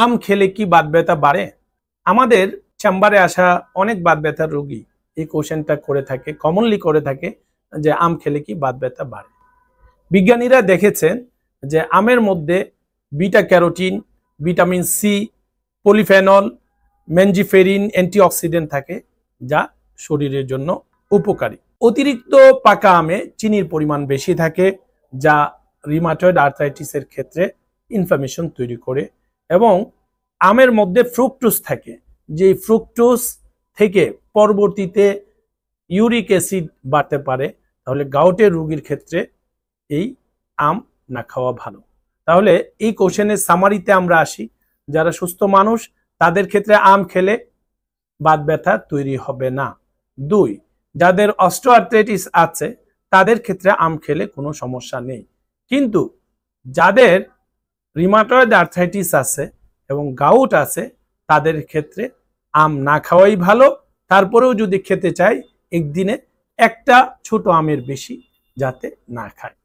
আম খেলে কি বাত ব্যথা বাড়ে? আমাদের চেম্বারে আসা অনেক বাত ব্যথার রোগী এই কোশ্চেনটা করে থাকে, কমনলি করে থাকে যে আম খেলে কি বাত ব্যথা বাড়ে। বিজ্ঞানীরা দেখেছেন যে আমের মধ্যে beta carotene, vitamin C, polyphenol, mangiferin, antioxidant থাকে যা শরীরের জন্য উপকারী। অতিরিক্ত পাকা আমে চিনির পরিমাণ বেশি থাকে যা রিউমাটয়েড আর্থ্রাইটিসের ক্ষেত্রে ইনফ্লামেশন তৈরি করে, এবং আমের মধ্যে ফ্রুকটোজ থাকে, যে ফ্রুকটোজ থেকে পরবর্তীতে ইউরিক অ্যাসিড বাড়তে পারে। তাহলে গাউটের রোগীর ক্ষেত্রে এই আম না খাওয়া ভালো। তাহলে এই কোশ্চেনের সামারিতে আমরা আসি, যারা সুস্থ মানুষ তাদের ক্ষেত্রে আম খেলে বাত ব্যথা তৈরি হবে না। 2, যাদের অস্টিওআর্থ্রাইটিস আছে তাদের ক্ষেত্রে আম খেলে কোনো সমস্যা নেই, কিন্তু যাদের রিউমাটয়েড আর্থ্রাইটিস আছে এবং গাউট আছে তাদের ক্ষেত্রে আম না খাওয়াই ভালো। তারপরেও যদি খেতে চাই একদিনে একটা ছোট আমের বেশি যাতে না খায়।